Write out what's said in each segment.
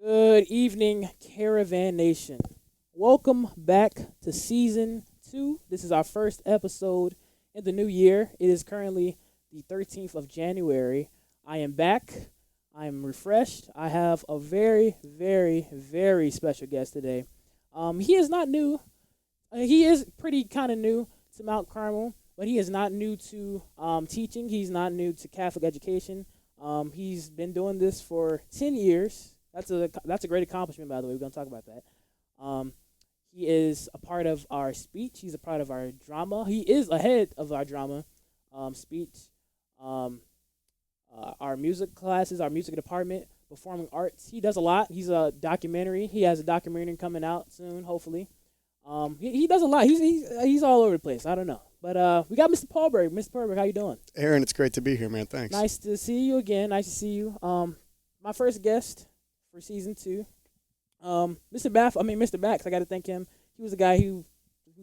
Good evening, Caravan Nation. Welcome back to season 2. This is our first episode in the new year. It is currently the 13th of January. I am back. I am refreshed. I have a very, very, very special guest today. He is not new. He is pretty kind of new to Mount Carmel, but he is not new to teaching. He's not new to Catholic education. He's been doing this for 10 years. That's a great accomplishment, by the way. We're going to talk about that. He is a part of our speech. He's a part of our drama. He is ahead of our drama, speech, our music classes, our music department, performing arts. He does a lot. He's a documentary. He has a documentary coming out soon, hopefully. He does a lot. He's all over the place. I don't know. But we got Mr. Perlberg. Mr. Perlberg, how you doing? Aaron, it's great to be here, man. Thanks. Nice to see you again. Nice to see you. My first guest for season 2. Mr. Bax, I got to thank him. He was the guy who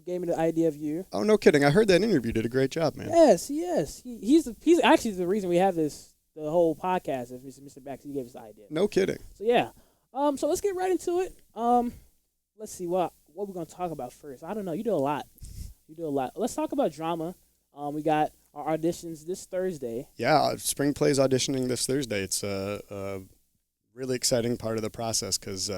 gave me the idea of you. Oh, no kidding. I heard that interview. Did a great job, man. Yes. He's actually the reason we have the whole podcast. Is Mr. Bax? He gave us the idea. No kidding. So yeah. So let's get right into it. Let's see what we're gonna talk about first. I don't know. You do a lot. Let's talk about drama. We got our auditions this Thursday. Yeah, Spring Play's auditioning this Thursday. It's a really exciting part of the process because,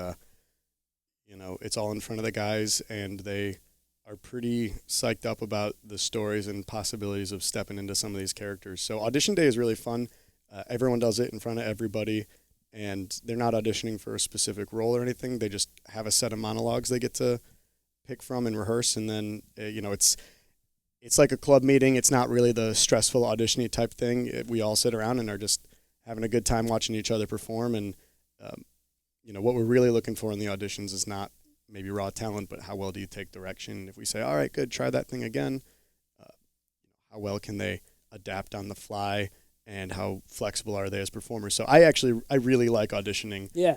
it's all in front of the guys, and they are pretty psyched up about the stories and possibilities of stepping into some of these characters. So audition day is really fun. Everyone does it in front of everybody, and they're not auditioning for a specific role or anything. They just have a set of monologues they get to pick from and rehearse, and then, it's like a club meeting. It's not really the stressful audition-y type thing. We all sit around and are just having a good time watching each other perform, and what we're really looking for in the auditions is not maybe raw talent, but how well do you take direction? If we say, all right, good, try that thing again, how well can they adapt on the fly, and how flexible are they as performers? So I really like auditioning. Yeah.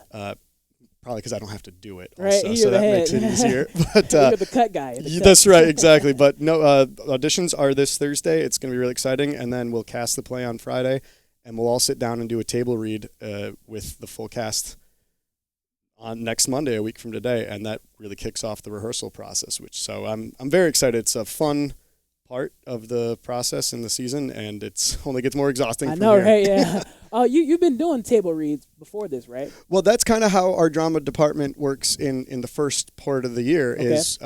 Probably because I don't have to do it. Right, Also, so that makes it easier. But you're the cut guy. That's right, exactly. But no, auditions are this Thursday. It's going to be really exciting, and then we'll cast the play on Friday, and we'll all sit down and do a table read with the full cast on next Monday, a week from today, and that really kicks off the rehearsal process. So I'm very excited. It's a fun part of the process in the season, and it's only gets more exhausting. I know, right? Yeah. You've been doing table reads before this, right? Well, that's kind of how our drama department works in the first part of the year. Okay. Is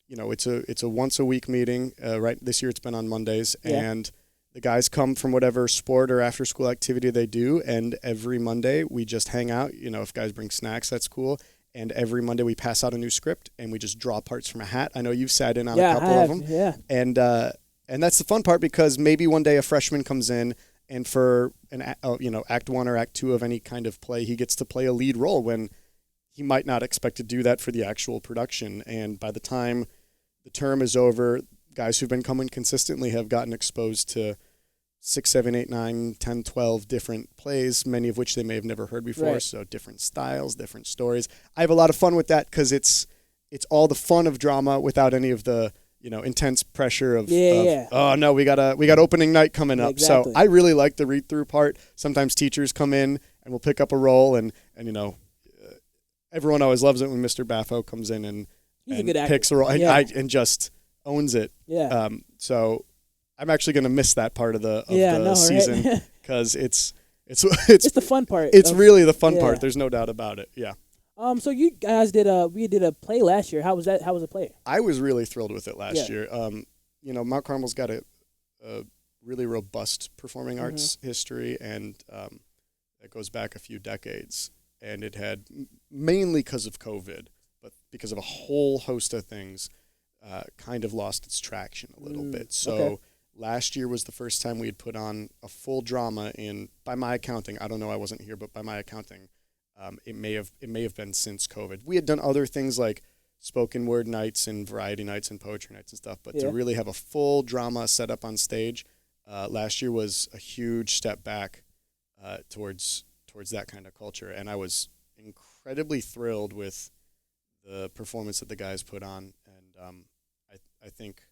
it's a once a week meeting. Right this year, it's been on Mondays, and the guys come from whatever sport or after school activity they do, and every Monday we just hang out. If guys bring snacks, that's cool. And every Monday we pass out a new script, and we just draw parts from a hat. I know you've sat in on a couple of them. Yeah. And that's the fun part, because maybe one day a freshman comes in, and for Act 1 or Act 2 of any kind of play, he gets to play a lead role when he might not expect to do that for the actual production. And by the time the term is over, guys who've been coming consistently have gotten exposed to 6, 7, 8, 9, 10, 12 different plays, many of which they may have never heard before. Right. So different styles, different stories. I have a lot of fun with that because it's all the fun of drama without any of the intense pressure of oh no, we got opening night coming up. Exactly. So I really like the read through part. Sometimes teachers come in and we'll pick up a role, and everyone always loves it when Mr. Baffo comes in and picks a role and just owns it. Yeah. So I'm actually going to miss that part of the season because it's the fun part. It's really the fun part. There's no doubt about it. Yeah. So you guys did a play last year. How was that? How was the play? I was really thrilled with it last year. Mount Carmel's got a really robust performing arts history, and it goes back a few decades. And it had, mainly because of COVID, but because of a whole host of things, kind of lost its traction a little bit. So last year was the first time we had put on a full drama by my accounting, I don't know, I wasn't here, but by my accounting, it may have been since COVID. We had done other things like spoken word nights and variety nights and poetry nights and stuff, but to really have a full drama set up on stage, last year was a huge step back towards that kind of culture. And I was incredibly thrilled with the performance that the guys put on. And I think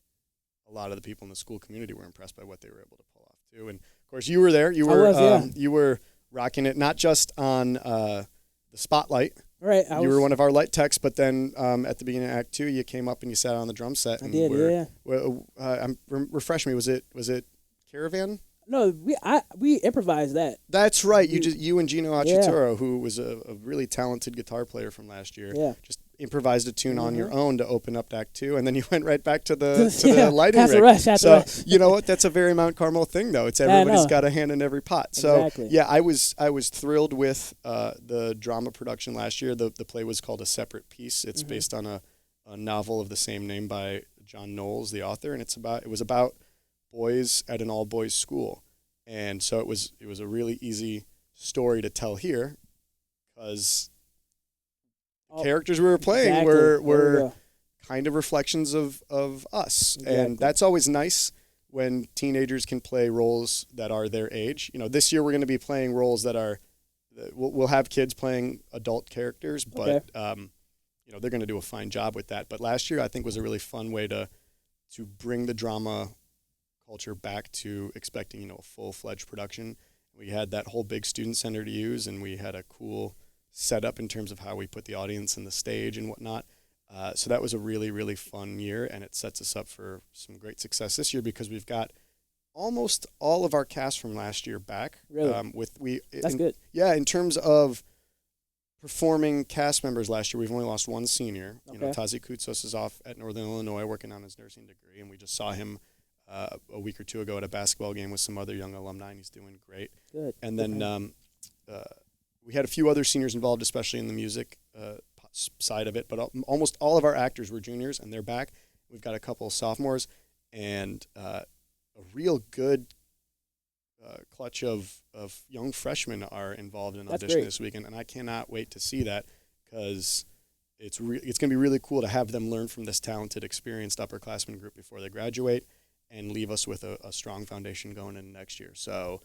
a lot of the people in the school community were impressed by what they were able to pull off too. And of course, you were there. You were rocking it, not just on the spotlight. Right. You were one of our light techs, but then at the beginning of Act 2, you came up and you sat on the drum set. And I did, refresh me. Was it Caravan? No, we improvised that. That's right. You and Gino Achitoro, who was a really talented guitar player from last year, just improvised a tune on your own to open up Act 2, and then you went right back to the lighting rig. Rush. You know what? That's a very Mount Carmel thing, though. It's everybody's got a hand in every pot. Exactly. So I was thrilled with the drama production last year. The play was called A Separate Piece. It's based on a novel of the same name by John Knowles, the author, and it was about boys at an all boys school, and so it was a really easy story to tell here because the characters we were playing were kind of reflections of us, and that's always nice when teenagers can play roles that are their age. This year we're going to be playing roles that are we'll have kids playing adult characters, but they're going to do a fine job with that. But last year I think was a really fun way to bring the drama culture back to expecting, a full-fledged production. We had that whole big student center to use, and we had a cool setup in terms of how we put the audience in the stage and whatnot. So that was a really, really fun year, and it sets us up for some great success this year because we've got almost all of our cast from last year back. Really? That's good. Yeah, in terms of performing cast members last year, we've only lost one senior. Tazi Koutsos is off at Northern Illinois working on his nursing degree, and we just saw him a week or two ago at a basketball game with some other young alumni, and he's doing great. Good. And then we had a few other seniors involved, especially in the music side of it, but almost all of our actors were juniors, and they're back. We've got a couple of sophomores, and a real good clutch of young freshmen are involved in audition this weekend, and I cannot wait to see that because it's going to be really cool to have them learn from this talented, experienced upperclassmen group before they graduate and leave us with a strong foundation going into next year. So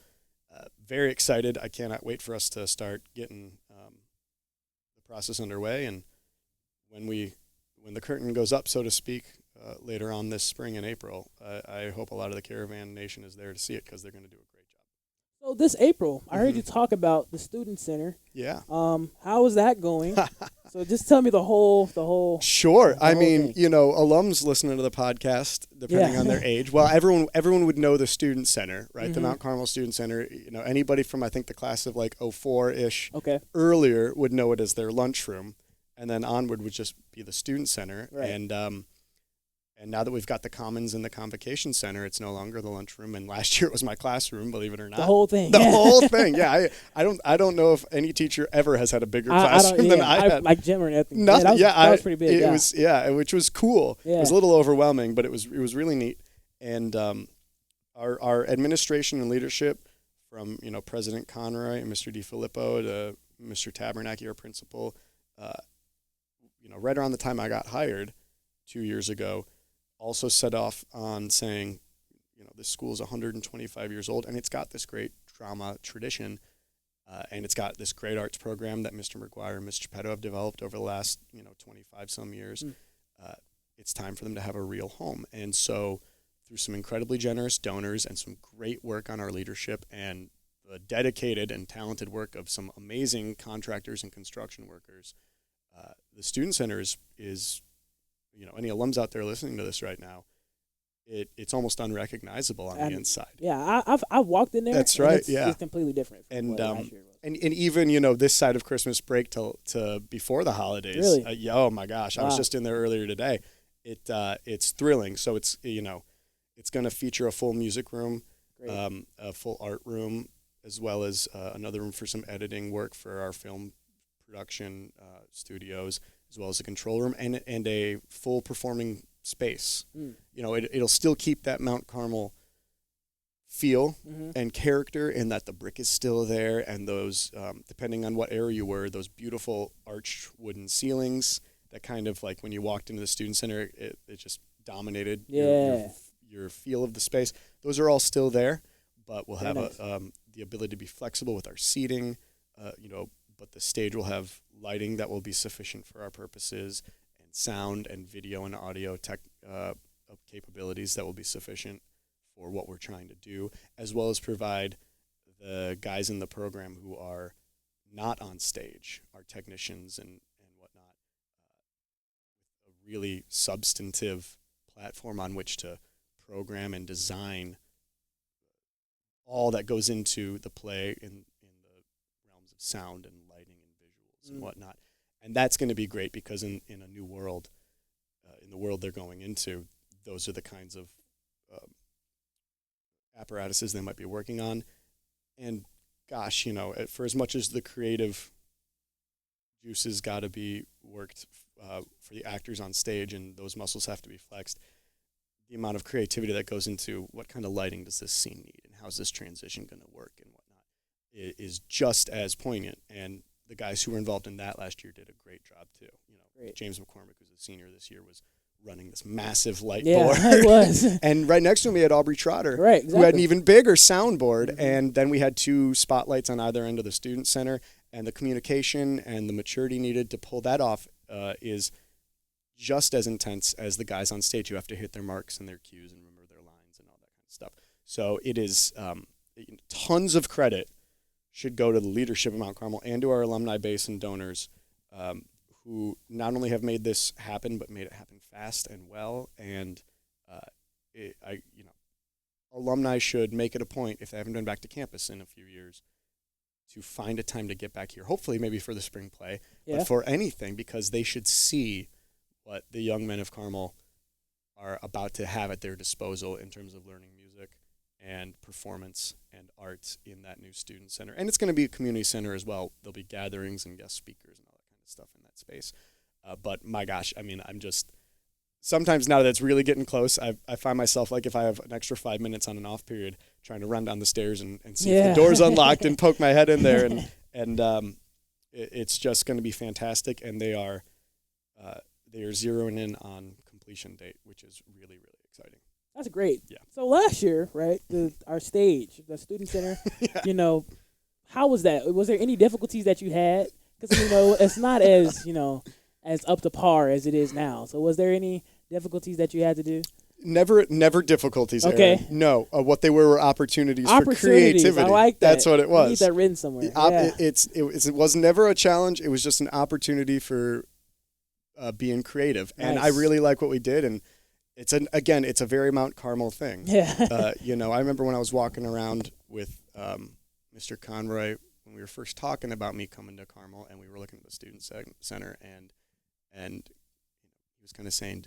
very excited. I cannot wait for us to start getting the process underway. And when the curtain goes up, so to speak, later on this spring in April, I hope a lot of the Caravan Nation is there to see it because they're going to do a great job. So this April, I heard you talk about the Student Center. Yeah. How is that going? So just tell me the whole. Sure. The whole thing. Alums listening to the podcast, depending on their age. Well, everyone would know the Student Center, right? The Mount Carmel Student Center. Anybody from I think the class of like 04-ish earlier would know it as their lunchroom, and then onward would just be the Student Center. Right. And now that we've got the Commons and the Convocation Center, it's no longer the lunchroom. And last year it was my classroom, believe it or not. The whole thing. The whole thing. Yeah. I don't know if any teacher ever has had a bigger classroom than I had. Like gym or anything. Nothing. That was pretty big. It was, which was cool. Yeah. It was a little overwhelming, but it was really neat. And our administration and leadership, from President Conroy and Mr. DiFilippo to Mr. Tabernacki, our principal, right around the time I got hired 2 years ago, also set off on saying, this school is 125 years old, and it's got this great drama tradition, and it's got this great arts program that Mr. McGuire and Ms. Geppetto have developed over the last, 25-some years. It's time for them to have a real home. And so through some incredibly generous donors and some great work on our leadership and the dedicated and talented work of some amazing contractors and construction workers, the Student Center is any alums out there listening to this right now, it's almost unrecognizable on the inside. Yeah, I've walked in there. That's right. It's completely different. And even this side of Christmas break to before the holidays. Really? Oh my gosh, I was just in there earlier today. It's thrilling. So it's going to feature a full music room, a full art room, as well as another room for some editing work for our film production studios, as well as a control room and a full performing space. It'll still keep that Mount Carmel feel and character in that the brick is still there, and those, depending on what era you were, those beautiful arched wooden ceilings that kind of like when you walked into the Student Center, it just dominated your feel of the space. Those are all still there, but we'll have the ability to be flexible with our seating, but the stage will have lighting that will be sufficient for our purposes, and sound and video and audio capabilities that will be sufficient for what we're trying to do, as well as provide the guys in the program who are not on stage, our technicians and whatnot, a really substantive platform on which to program and design all that goes into the play in the realms of sound and lighting and visuals and whatnot. And that's going to be great because in a new world, in the world they're going into, those are the kinds of apparatuses they might be working on. And gosh, you know, for as much as the creative juices got to be worked for the actors on stage and those muscles have to be flexed, the amount of creativity that goes into what kind of lighting does this scene need and how's this transition going to work and whatnot is just as poignant. And the guys who were involved in that last year did a great job too. You know, Great. James McCormick, who's a senior this year, was running this massive light Yeah, board. it was. And right next to him, we had Aubrey Trotter, Right, exactly. who had an even bigger soundboard. And then we had 2 spotlights on either end of the student center. And the communication and the maturity needed to pull that off is just as intense as the guys on stage who have to hit their marks and their cues and remember their lines and all that kind of stuff. So it is tons of credit should go to the leadership of Mount Carmel and to our alumni base and donors who not only have made this happen, but made it happen fast and well. And alumni should make it a point, if they haven't been back to campus in a few years, to find a time to get back here. Hopefully, maybe for the spring play, but for anything, because they should see what the young men of Carmel are about to have at their disposal in terms of learning music and performance and arts in that new student center. And it's going to be a community center as well. There'll be gatherings and guest speakers and all that kind of stuff in that space. But my gosh, I mean, I'm just, sometimes now that it's really getting close, I find myself, like, if I have an extra 5 minutes on an off period, trying to run down the stairs and see if the door's unlocked and poke my head in there. And it's just going to be fantastic. And they are zeroing in on completion date, which is really, really exciting. That's great. Yeah. So last year, right, our stage, the student center, you know, how was that? Was there any difficulties that you had? Because, you know, it's not as, you know, as up to par as it is now. So was there any difficulties that you had to do? Never difficulties, Okay. Aaron. No, what they were opportunities for creativity. I like that. That's what it was. I need that written somewhere. It was never a challenge. It was just an opportunity for being creative. Nice. And I really like what we did. And it's a very Mount Carmel thing. Yeah. You know, I remember when I was walking around with Mr. Conroy when we were first talking about me coming to Carmel, and we were looking at the student center, and he was kind of saying,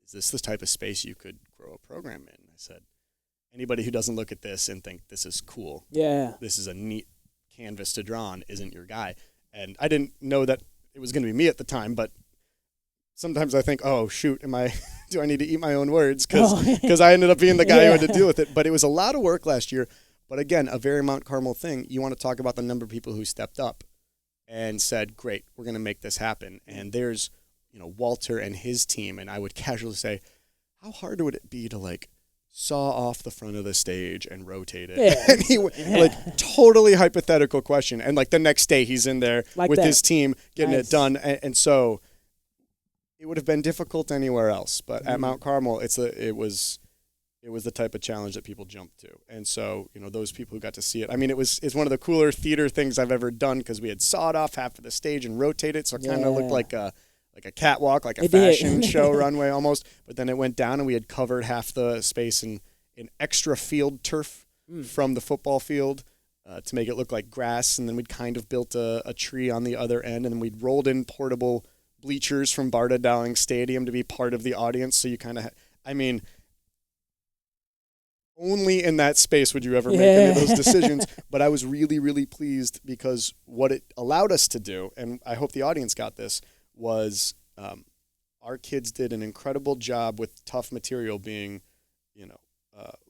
is this the type of space you could grow a program in? I said, anybody who doesn't look at this and think this is cool, this is a neat canvas to draw on, isn't your guy. And I didn't know that it was going to be me at the time, but sometimes I think, oh, shoot, do I need to eat my own words? Because I ended up being the guy who had to deal with it. But it was a lot of work last year. But again, a very Mount Carmel thing. You want to talk about the number of people who stepped up and said, great, we're going to make this happen. And there's, you know, Walter and his team. And I would casually say, how hard would it be to, like, saw off the front of the stage and rotate it? And he, like, totally hypothetical question. And, like, the next day he's in there with his team getting it done. And so it would have been difficult anywhere else. But at Mount Carmel, it was the type of challenge that people jumped to. And so, you know, those people who got to see it, I mean, it's one of the cooler theater things I've ever done, because we had sawed off half of the stage and rotated, so it kind of looked like a catwalk, like a fashion show runway almost. But then it went down, and we had covered half the space in extra field turf from the football field to make it look like grass. And then we'd kind of built a tree on the other end, and then we'd rolled in portable bleachers from Barta Dowling Stadium to be part of the audience. So you kind of, I mean, only in that space would you ever make any of those decisions. But I was really, really pleased, because what it allowed us to do, and I hope the audience got this, was our kids did an incredible job with tough material being, you know,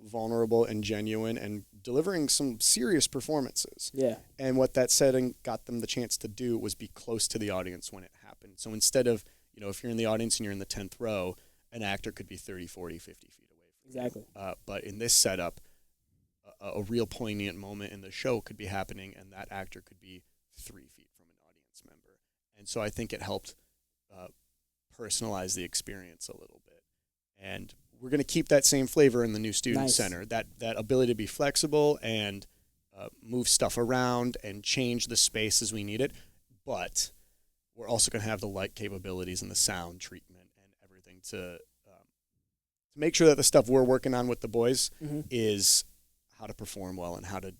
vulnerable and genuine and delivering some serious performances. Yeah. And what that setting got them the chance to do was be close to the audience when it happened. So instead of, you know, if you're in the audience and you're in the 10th row, an actor could be 30, 40, 50 feet away from Exactly. you. But in this setup, a real poignant moment in the show could be happening, and that actor could be 3 feet from an audience member. And so I think it helped personalize the experience a little bit. And we're going to keep that same flavor in the new student center, that ability to be flexible and move stuff around and change the space as we need it. But we're also going to have the light capabilities and the sound treatment and everything to make sure that the stuff we're working on with the boys is how to perform well and how to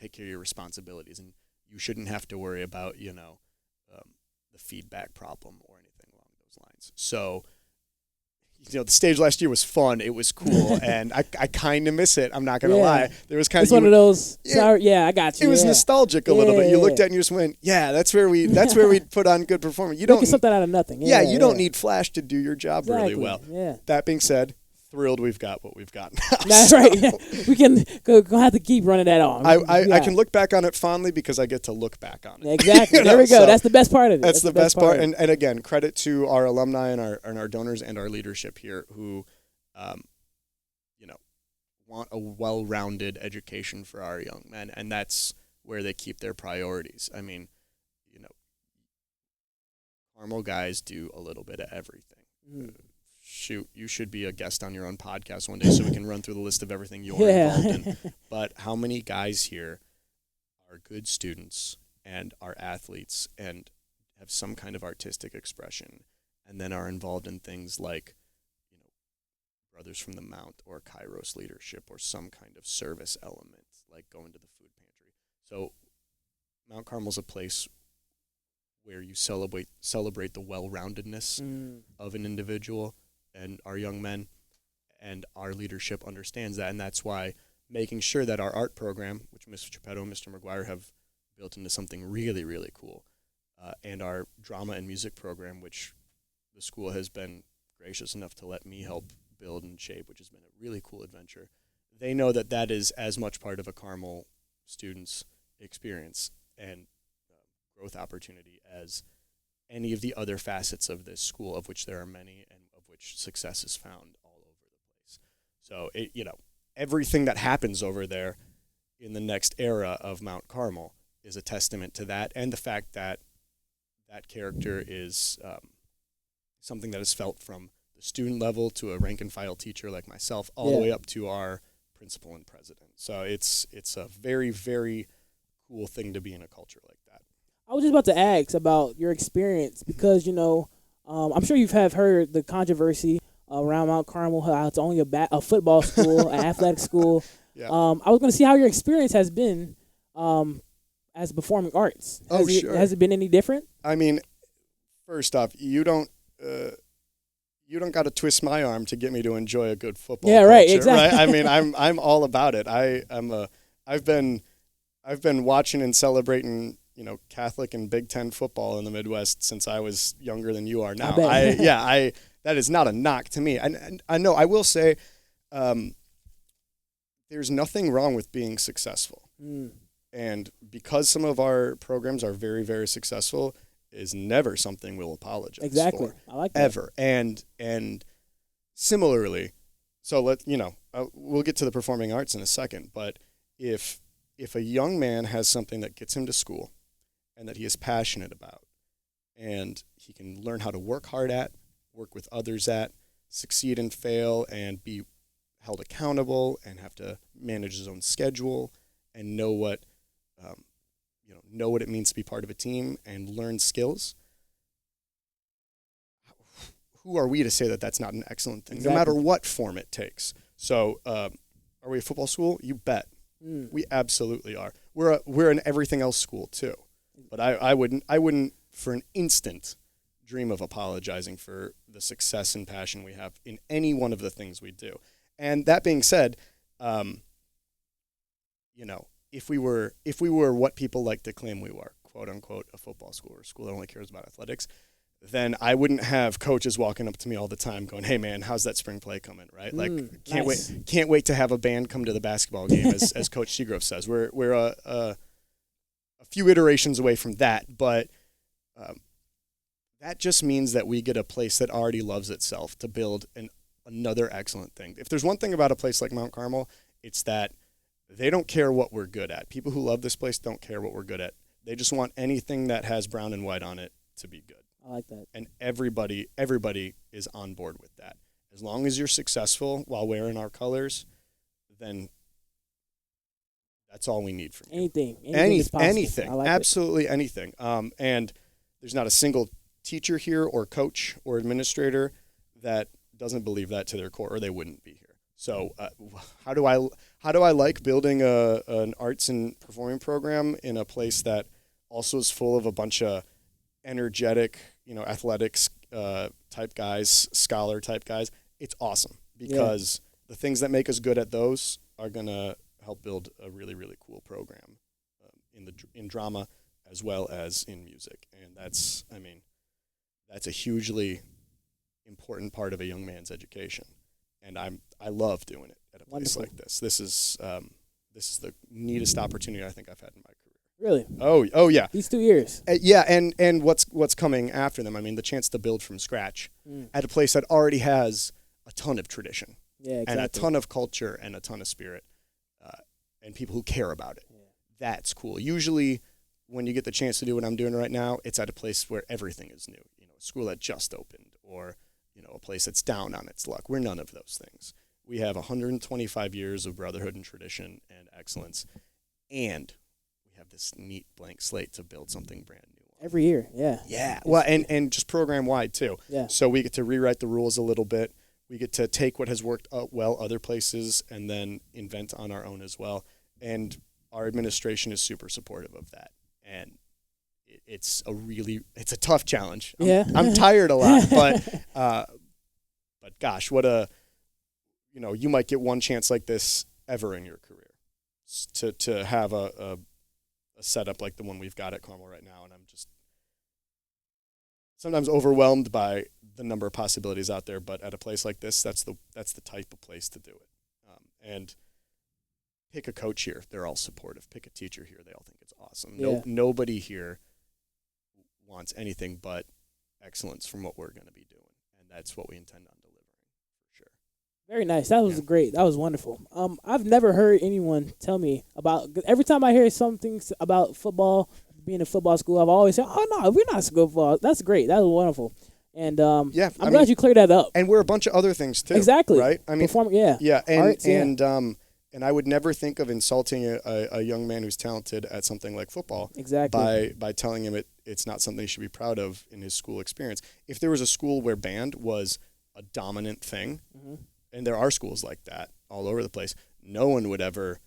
take care of your responsibilities. And you shouldn't have to worry about, the feedback problem or anything along those lines. So, the stage last year was fun. It was cool, and I kind of miss it. I'm not going to lie. There was kind it's one of those. I got you. It was nostalgic a little bit. You looked at it and you just went, "Yeah, that's where we put on good performance." You don't making something out of nothing. You don't need flash to do your job really well. Yeah. That being said, thrilled we've got what we've got now. That's right. Yeah. We can go have to keep running that on. I can look back on it fondly because I get to look back on it. Exactly. There we go. So that's the best part of it. That's the best part. And again, credit to our alumni and our donors and our leadership here who, want a well-rounded education for our young men, and that's where they keep their priorities. I mean, Carmel guys do a little bit of everything. Shoot, you should be a guest on your own podcast one day so we can run through the list of everything you're involved in. But how many guys here are good students and are athletes and have some kind of artistic expression and then are involved in things like, Brothers from the Mount or Kairos leadership or some kind of service element like going to the food pantry. So Mount Carmel's a place where you celebrate the well-roundedness of an individual and our young men, and our leadership understands that, and that's why making sure that our art program, which Mr. Geppetto and Mr. McGuire have built into something really, really cool, and our drama and music program, which the school has been gracious enough to let me help build and shape, which has been a really cool adventure. They know that that is as much part of a Carmel student's experience and growth opportunity as any of the other facets of this school, of which there are many and of which success is found all over the place. So, everything that happens over there in the next era of Mount Carmel is a testament to that, and the fact that that character is something that is felt from the student level to a rank and file teacher like myself, all the way up to our principal and president. So it's a very, very cool thing to be in a culture like that. I was just about to ask about your experience because, I'm sure you've heard the controversy around Mount Carmel, how it's only a football school, an athletic school. Yeah. I was going to see how your experience has been as performing arts. Has it been any different? I mean, first off, you don't got to twist my arm to get me to enjoy a good football culture, right, exactly. Right? I mean, I'm all about it. I've been watching and celebrating, Catholic and Big Ten football in the Midwest since I was younger than you are now. That is not a knock to me. And I know I will say, there's nothing wrong with being successful. And because some of our programs are very, very successful, is never something we'll apologize for. I like that. Ever. And similarly, so we'll get to the performing arts in a second, but if a young man has something that gets him to school and that he is passionate about and he can learn how to work hard at, work with others at, succeed and fail and be held accountable and have to manage his own schedule and know what it means to be part of a team and learn skills, who are we to say that that's not an excellent thing, no matter what form it takes? So are we a football school? You bet. We absolutely are. We're an everything else school too. But I wouldn't for an instant dream of apologizing for the success and passion we have in any one of the things we do. And that being said, if we were what people like to claim we were, quote unquote, a football school or a school that only cares about athletics, then I wouldn't have coaches walking up to me all the time going, "Hey man, how's that spring play coming?" Right? Can't wait to have a band come to the basketball game, as Coach Seagrove says. We're a few iterations away from that, but that just means that we get a place that already loves itself to build another excellent thing. If there's one thing about a place like Mount Carmel, it's that they don't care what we're good at. People who love this place don't care what we're good at. They just want anything that has brown and white on it to be good. I like that. And everybody is on board with that. As long as you're successful while wearing our colors, then That's all we need from you. Anything is possible. Anything. I like Absolutely anything. And there's not a single teacher here or coach or administrator that doesn't believe that to their core, or they wouldn't be here. So how do I like building an arts and performing program in a place that also is full of a bunch of energetic, athletics type guys, scholar type guys? It's awesome because the things that make us good at those are going to help build a really, really cool program in drama as well as in music. And that's a hugely important part of a young man's education. And I love doing it at a place like this. This is the neatest opportunity I think I've had in my career. Really? Oh yeah. These 2 years. And what's coming after them? I mean, the chance to build from scratch at a place that already has a ton of tradition, and a ton of culture and a ton of spirit, and people who care about it. Yeah. That's cool. Usually, when you get the chance to do what I'm doing right now, it's at a place where everything is new. A school that just opened, or a place that's down on its luck. We're none of those things. We have 125 years of brotherhood and tradition and excellence, and we have this neat blank slate to build something brand new. Every year, yeah. Yeah, well, and just program-wide, too. Yeah. So we get to rewrite the rules a little bit. We get to take what has worked out well other places and then invent on our own as well. And our administration is super supportive of that. And it's a tough challenge. I'm tired a lot, but gosh, you might get one chance like this ever in your career to have a setup like the one we've got at Carmel right now. And I'm just sometimes overwhelmed by the number of possibilities out there, but at a place like this, that's the type of place to do it. And pick a coach here, they're all supportive. Pick a teacher here, they all think it's awesome. Yeah. Nobody here wants anything but excellence from what we're going to be doing, and that's what we intend on delivering for sure. Very nice. That was great. That was wonderful. I've never heard anyone tell me about. Every time I hear something about football, being a football school, I've always said, "Oh no, we're not school football." That's great. That was wonderful. And I'm glad you cleared that up. And we're a bunch of other things too. Exactly. Right. I mean, and arts, and I would never think of insulting a young man who's talented at something like football. Exactly. By telling him it's not something he should be proud of in his school experience. If there was a school where band was a dominant thing, and there are schools like that all over the place, no one would ever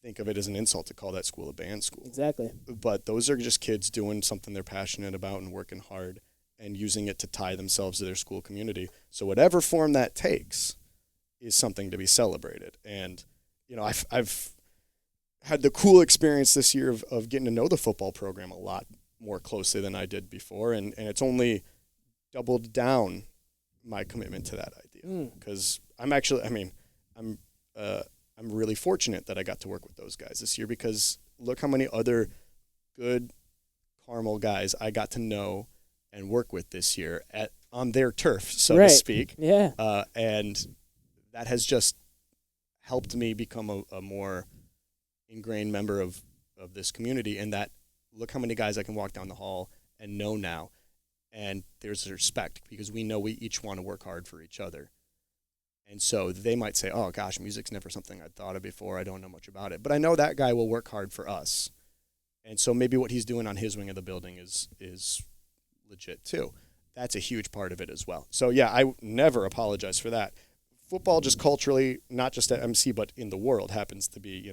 think of it as an insult to call that school a band school. Exactly. But those are just kids doing something they're passionate about and working hard and using it to tie themselves to their school community. So whatever form that takes is something to be celebrated. And, I've had the cool experience this year of getting to know the football program a lot more closely than I did before. And it's only doubled down my commitment to that idea. Because I'm really fortunate that I got to work with those guys this year, because look how many other good Carmel guys I got to know and work with this year on their turf, so to speak. Yeah. And that has just helped me become a more ingrained member of this community, and that look how many guys I can walk down the hall and know now. And there's respect because we know we each want to work hard for each other. And so they might say, oh, gosh, music's never something I'd thought of before. I don't know much about it. But I know that guy will work hard for us. And so maybe what he's doing on his wing of the building is legit too. That's a huge part of it as well. So, yeah, I never apologize for that. Football just culturally, not just at MC, but in the world, happens to be,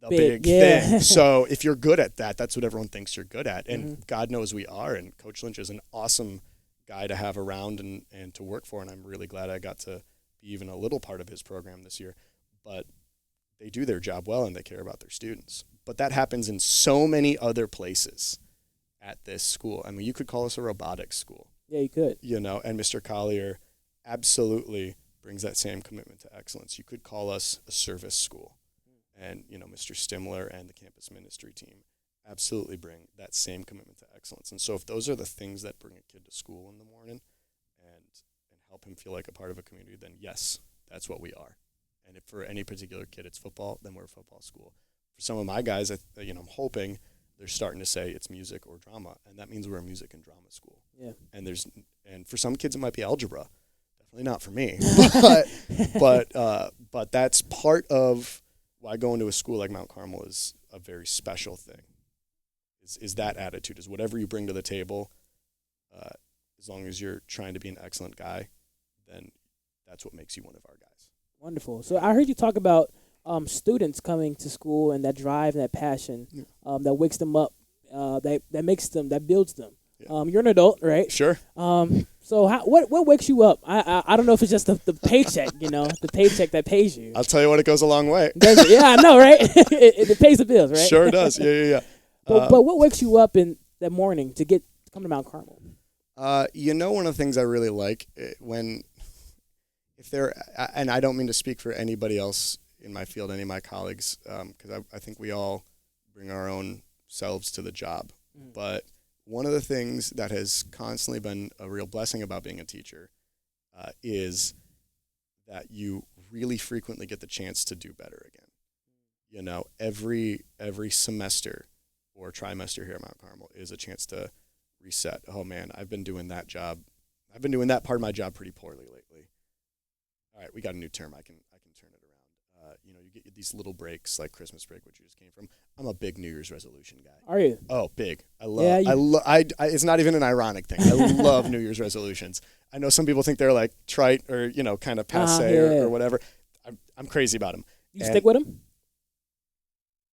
the big thing. So if you're good at that, that's what everyone thinks you're good at. And God knows we are. And Coach Lynch is an awesome guy to have around and to work for. And I'm really glad I got to be even a little part of his program this year. But they do their job well and they care about their students. But that happens in so many other places at this school. I mean, you could call us a robotics school. Yeah, you could. And Mr. Collier absolutely brings that same commitment to excellence. You could call us a service school. And, Mr. Stimler and the campus ministry team absolutely bring that same commitment to excellence. And so if those are the things that bring a kid to school in the morning and help him feel like a part of a community, then yes, that's what we are. And if for any particular kid it's football, then we're a football school. For some of my guys, I'm hoping they're starting to say it's music or drama, and that means we're a music and drama school. Yeah. And for some kids it might be algebra. Definitely not for me. But that's part of why going to a school like Mount Carmel is a very special thing. Is that attitude, is whatever you bring to the table, as long as you're trying to be an excellent guy, then that's what makes you one of our guys. Wonderful. So I heard you talk about students coming to school and that drive, that passion, that wakes them up, that builds them. Yeah. You're an adult, right? Sure. So what wakes you up? I don't know if it's just the paycheck, the paycheck that pays you. I'll tell you what, it goes a long way. Yeah, I know, right? it pays the bills, right? Sure does. Yeah. But what wakes you up in that morning to come to Mount Carmel? One of the things I really like and I don't mean to speak for anybody else in my field, any of my colleagues, because I think we all bring our own selves to the job. But one of the things that has constantly been a real blessing about being a teacher is that you really frequently get the chance to do better again. Every semester or trimester here at Mount Carmel is a chance to reset. Oh man, I've been doing that part of my job pretty poorly lately. All right, we got a new term. I can turn it around. You get these little breaks like Christmas break, which you just came from. I'm a big New Year's resolution guy. Are you? Oh, big. I love. Yeah, it's not even an ironic thing. I love New Year's resolutions. I know some people think they're like trite or kind of passe or whatever. I'm crazy about them. You stick with them?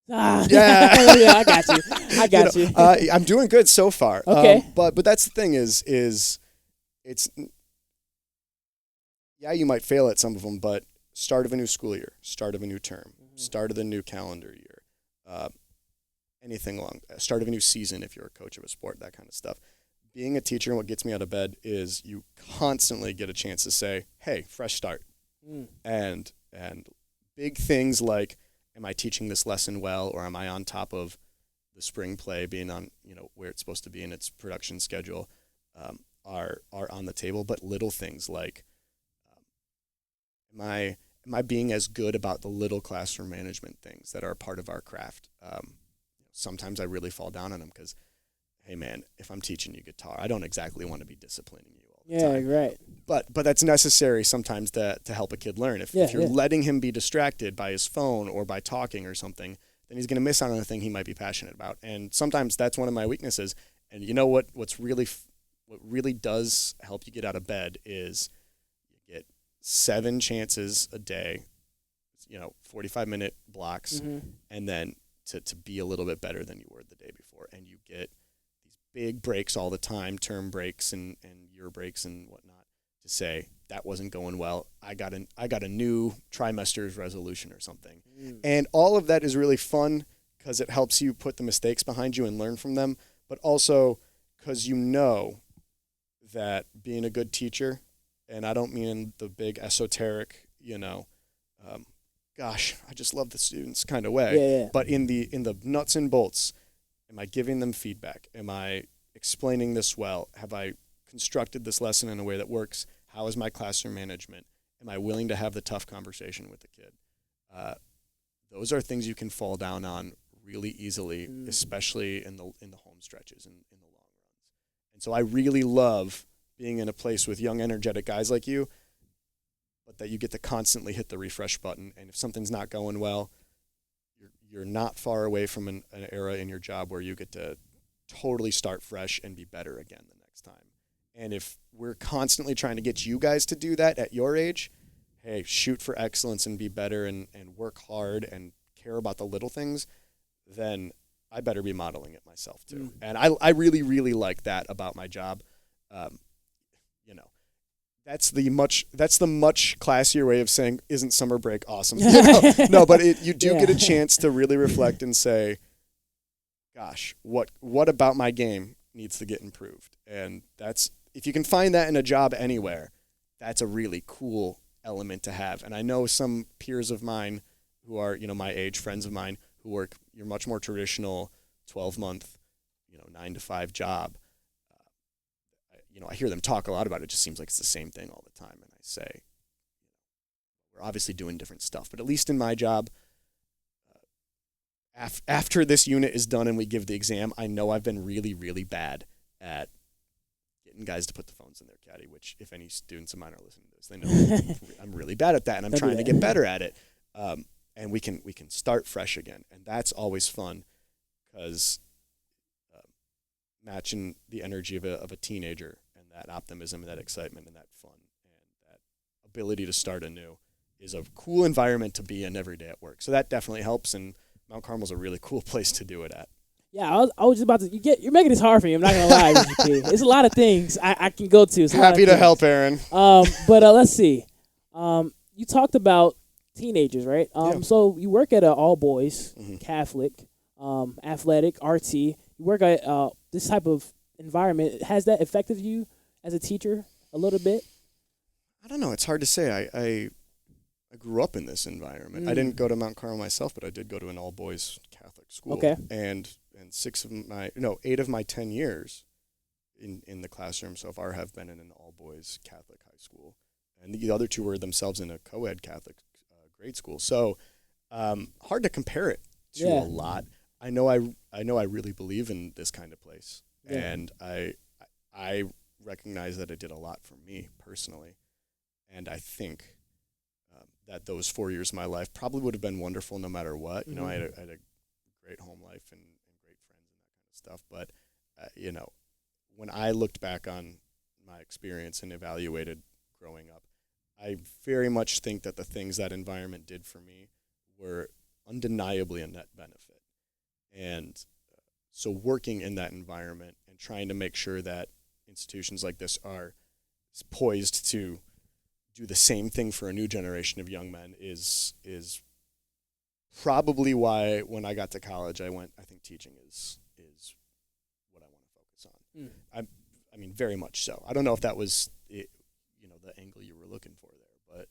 Yeah. Yeah, I got you. I'm doing good so far. Okay. But that's the thing is it's. Yeah, you might fail at some of them, but start of a new school year, start of a new term, start of the new calendar year, anything along, start of a new season if you're a coach of a sport, that kind of stuff. Being a teacher, and what gets me out of bed is you constantly get a chance to say, hey, fresh start. And big things like, am I teaching this lesson well, or am I on top of the spring play being on, where it's supposed to be in its production schedule, are on the table. But little things like, am I being as good about the little classroom management things that are part of our craft? Sometimes I really fall down on them because, hey man, if I'm teaching you guitar, I don't exactly want to be disciplining you all the time. Yeah, right. But that's necessary sometimes to help a kid learn. If you're letting him be distracted by his phone or by talking or something, then he's going to miss out on a thing he might be passionate about. And sometimes that's one of my weaknesses. And you know what really does help you get out of bed is you get 7 chances a day, 45-minute blocks, and then to be a little bit better than you were the day before. And you get these big breaks all the time, term breaks and year breaks and whatnot, to say, that wasn't going well. I got a new trimester's resolution or something. And all of that is really fun because it helps you put the mistakes behind you and learn from them, but also because that being a good teacher, and I don't mean the big esoteric, gosh, I just love the students kind of way. But in the nuts and bolts, am I giving them feedback? Am I explaining this well? Have I constructed this lesson in a way that works? How is my classroom management? Am I willing to have the tough conversation with the kid? Those are things you can fall down on really easily, especially in the home stretches and in the long runs. And so I really love being in a place with young, energetic guys like you, but that you get to constantly hit the refresh button. And if something's not going well, you're not far away from an era in your job where you get to totally start fresh and be better again the next time. And if we're constantly trying to get you guys to do that at your age, hey, shoot for excellence and be better and work hard and care about the little things, then I better be modeling it myself too. And I really, really like that about my job. That's the much classier way of saying, isn't summer break awesome? No, but you do get a chance to really reflect and say, gosh, what about my game needs to get improved? And that's, if you can find that in a job anywhere, that's a really cool element to have. And I know some peers of mine who are, my age, friends of mine who work your much more traditional 12-month, 9-to-5 job. I hear them talk a lot about it. It just seems like it's the same thing all the time. And I say, we're obviously doing different stuff, but at least in my job, after this unit is done and we give the exam, I know I've been really, really bad at getting guys to put the phones in their caddy, which if any students of mine are listening to this, they know I'm really bad at that, and I'm trying to get better at it. and we can start fresh again. And that's always fun because matching the energy of a teenager and that optimism and that excitement and that fun and that ability to start anew is a cool environment to be in every day at work. So that definitely helps, and Mount Carmel's a really cool place to do it at. Yeah, I was just about to. You're making this hard for me. I'm not gonna lie, Mr. P. It's a lot of things I can go to. Happy to help, Aaron. But let's see. You talked about teenagers, right? Yeah. So you work at an all boys Mm-hmm. Catholic, athletic, RT. You work at this type of environment. Has that affected you as a teacher a little bit? I don't know. It's hard to say. I grew up in this environment. I didn't go to Mount Carmel myself, but I did go to an all boys Catholic school. Okay. And 8 of my 10 years in the classroom so far have been in an all boys Catholic high school, and the other 2 were themselves in a co-ed Catholic grade school. So hard to compare it to a lot. I know I really believe in this kind of place, and I recognize that it did a lot for me personally, and I think that those 4 years of my life probably would have been wonderful no matter what. You know, I had a great home life and great friends and that kind of stuff. But, when I looked back on my experience and evaluated growing up, I very much think that the things that environment did for me were undeniably a net benefit. And so working in that environment and trying to make sure that institutions like this are poised to do the same thing for a new generation of young men is probably why when I got to college I think teaching is what I want to focus on. I mean very much so. I don't know if that was the angle you were looking for there, but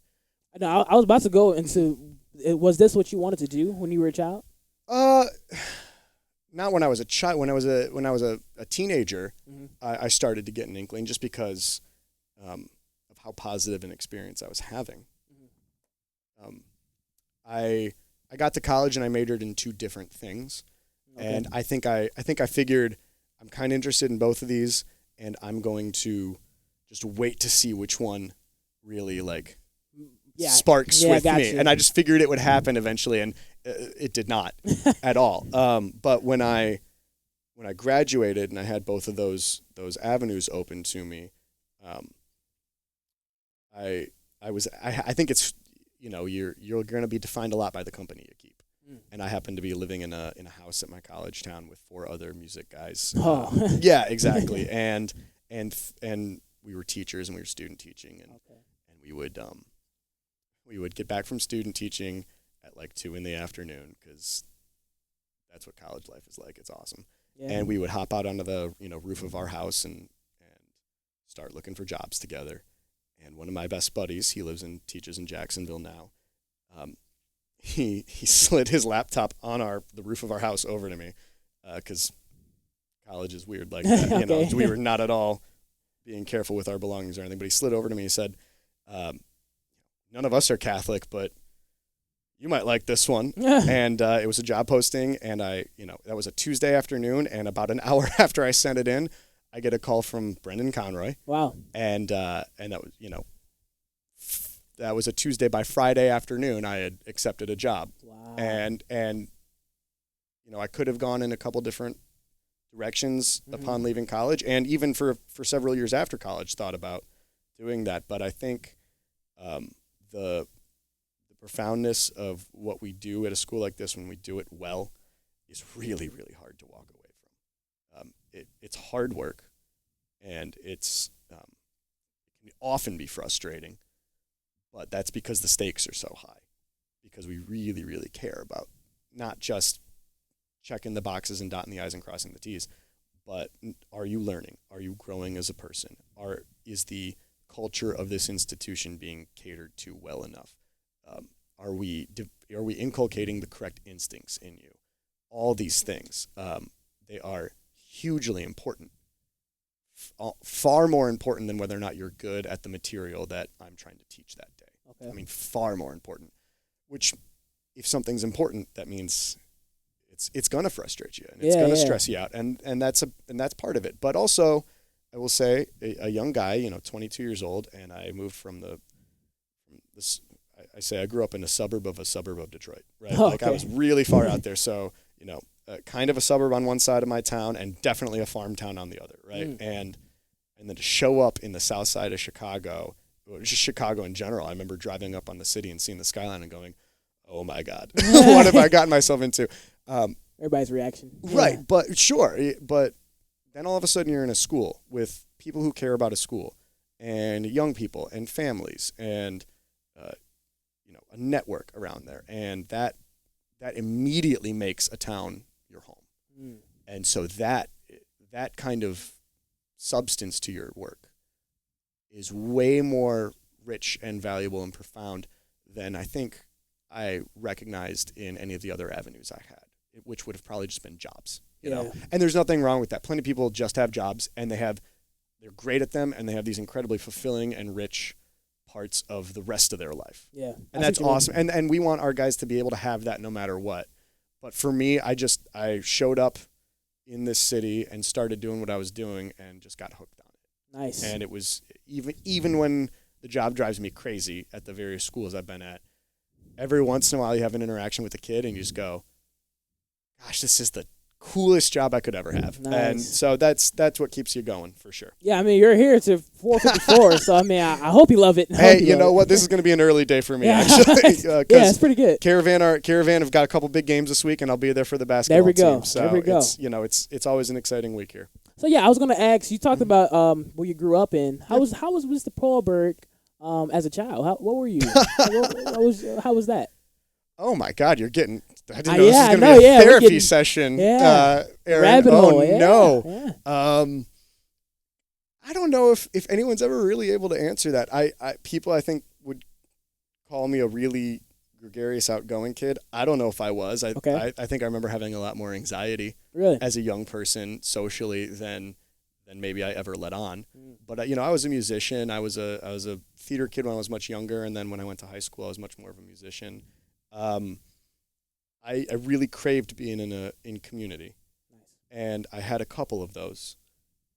No, I was about to go into. Was this what you wanted to do when you were a child? Not when I was a child. When I was a teenager, I started to get an inkling just because of how positive an experience I was having. I got to college and I majored in 2 different things, and I think I figured I'm kind of interested in both of these, and I'm going to just wait to see which one really sparks with me. You. And I just figured it would happen eventually, and it did not at all. But when I graduated and I had both of those avenues open to me, I think it's you're going to be defined a lot by the company you keep. And I happened to be living in a house at my college town with 4 other music guys. Yeah, exactly. and we were teachers and we were student teaching, and we would get back from student teaching at 2 p.m. because that's what college life is like. It's awesome. Yeah. And we would hop out onto the roof of our house and start looking for jobs together. And one of my best buddies, he teaches in Jacksonville now. He slid his laptop on the roof of our house over to me because college is weird like that. Okay. We were not at all being careful with our belongings or anything. But he slid over to me and said, "None of us are Catholic, but you might like this one." And it was a job posting, and that was a Tuesday afternoon, and about an hour after I sent it in, I get a call from Brendan Conroy. Wow. And that was, that was a Tuesday. By Friday afternoon, I had accepted a job. Wow. And I could have gone in a couple different directions upon leaving college, and even for several years after college, thought about doing that. But I think the profoundness of what we do at a school like this when we do it well is really, really hard to walk away from. It's hard work, and it can often be frustrating, but that's because the stakes are so high, because we really, really care about not just checking the boxes and dotting the I's and crossing the T's, but are you learning? Are you growing as a person? Is the culture of this institution being catered to well enough? Are we inculcating the correct instincts in you? All these things, they are hugely important, far more important than whether or not you're good at the material that I'm trying to teach that day. Okay. I mean, far more important. Which, if something's important, that means it's gonna frustrate you and it's gonna stress you out, and that's part of it. But also, I will say, a young guy, 22 years old, and I moved from I say I grew up in a suburb of Detroit, right? Oh, like I was really far out there. So, kind of a suburb on one side of my town and definitely a farm town on the other, right? And then to show up in the south side of Chicago, or just Chicago in general, I remember driving up on the city and seeing the skyline and going, oh my God, what have I gotten myself into? Everybody's reaction. Right, but sure. But then all of a sudden you're in a school with people who care about a school and young people and families and, a network around there. And that immediately makes a town your home. And so that kind of substance to your work is way more rich and valuable and profound than I think I recognized in any of the other avenues I had, which would have probably just been jobs, you know? And there's nothing wrong with that. Plenty of people just have jobs and they're great at them and they have these incredibly fulfilling and rich parts of the rest of their life. Yeah. And that's awesome. And we want our guys to be able to have that no matter what. But for me, I showed up in this city and started doing what I was doing and just got hooked on it. Nice. And it was even when the job drives me crazy at the various schools I've been at, every once in a while you have an interaction with a kid and you just go, gosh, this is the coolest job I could ever have. Nice. And so that's what keeps you going for sure. Yeah, I mean, you're here to 4:54, so I mean, I hope you love it. Hey, you know what? This is going to be an early day for me, actually. Yeah, it's pretty good. Caravan have got a couple big games this week, and I'll be there for the basketball There we go. team. So there we go. It's always an exciting week here. So yeah, I was going to ask. You talked about where you grew up in. How was Mr. Perlberg as a child? What were you? How was that? Oh my God, you're getting. I didn't know this was going to be a therapy session. Yeah, Aaron. rabbit hole. No. Yeah. I don't know if anyone's ever really able to answer that. People I think would call me a really gregarious, outgoing kid. I don't know if I was. I think I remember having a lot more anxiety as a young person socially than maybe I ever let on. But I was a musician. I was a theater kid when I was much younger, and then when I went to high school, I was much more of a musician. I really craved being in community, and I had a couple of those,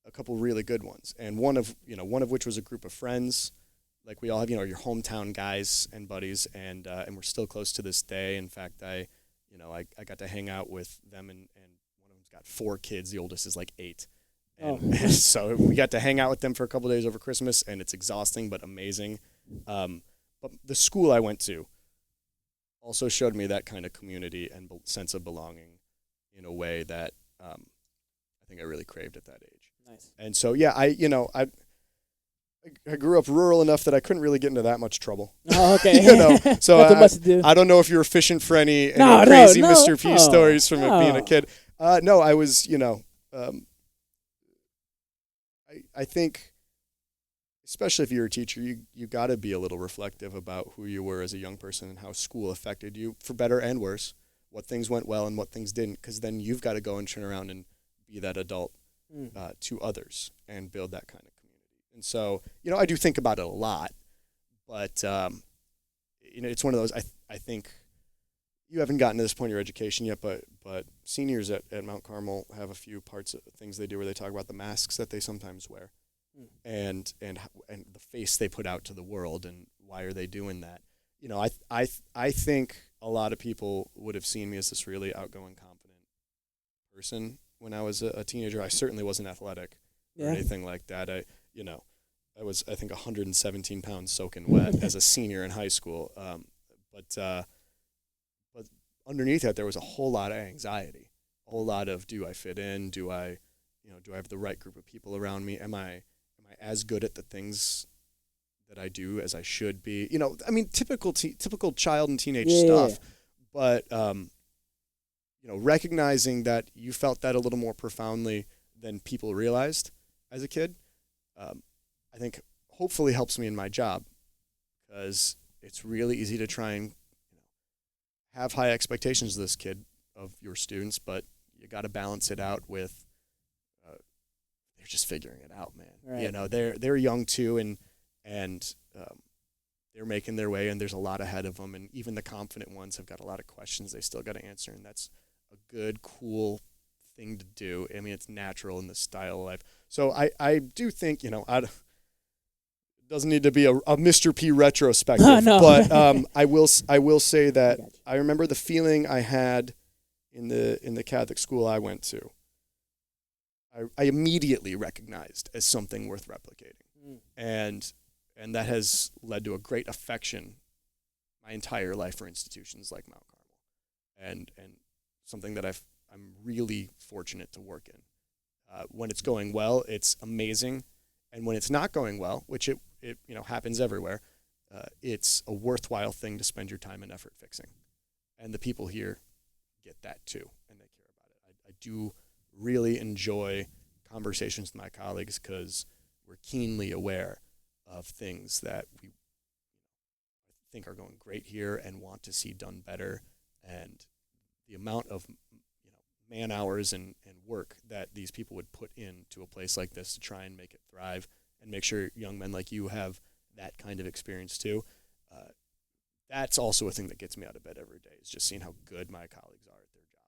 a couple really good ones, and one of which was a group of friends, like we all have, your hometown guys and buddies, and we're still close to this day. In fact, I got to hang out with them, and one of them's got 4 kids. The oldest is like 8. And so we got to hang out with them for a couple of days over Christmas, and it's exhausting but amazing. But the school I went to also showed me that kind of community and sense of belonging in a way that I think I really craved at that age. Nice. And so, yeah, I grew up rural enough that I couldn't really get into that much trouble. Oh, okay. So I don't know if you're fishing for any crazy Mr. P stories from being a kid. No, I was, I think, especially if you're a teacher, you got to be a little reflective about who you were as a young person and how school affected you, for better and worse, what things went well and what things didn't, because then you've got to go and turn around and be that adult to others and build that kind of community. And so, I do think about it a lot, but, it's one of those, I think you haven't gotten to this point in your education yet, but seniors at Mount Carmel have a few parts of things they do where they talk about the masks that they sometimes wear. And the face they put out to the world, and why are they doing that? I think a lot of people would have seen me as this really outgoing, confident person when I was a teenager. I certainly wasn't athletic or anything like that. I was, I think, 117 pounds soaking wet as a senior in high school. But underneath that, there was a whole lot of anxiety, a whole lot of, do I fit in? Do I have the right group of people around me? Am I as good at the things that I do as I should be? Typical child and teenage stuff. But, recognizing that you felt that a little more profoundly than people realized as a kid, I think hopefully helps me in my job, because it's really easy to try and have high expectations of this kid, of your students, but you got to balance it out with they're just figuring it out, man. Right. They're young too, and they're making their way, and there's a lot ahead of them, and even the confident ones have got a lot of questions they still got to answer, and that's a good, cool thing to do. I mean, it's natural in the style of life. So I do think, doesn't need to be a Mr. P retrospective, No. but I will say that I remember the feeling I had in the Catholic school I went to. I immediately recognized as something worth replicating, and that has led to a great affection my entire life for institutions like Mount Carmel, and something that I'm really fortunate to work in. When it's going well, it's amazing, and when it's not going well, which it happens everywhere, it's a worthwhile thing to spend your time and effort fixing, and the people here get that too, and they care about it. I do really enjoy conversations with my colleagues because we're keenly aware of things that we think are going great here and want to see done better, and the amount of man hours and work that these people would put into a place like this to try and make it thrive and make sure young men like you have that kind of experience too. That's also a thing that gets me out of bed every day, is just seeing how good my colleagues are at their job.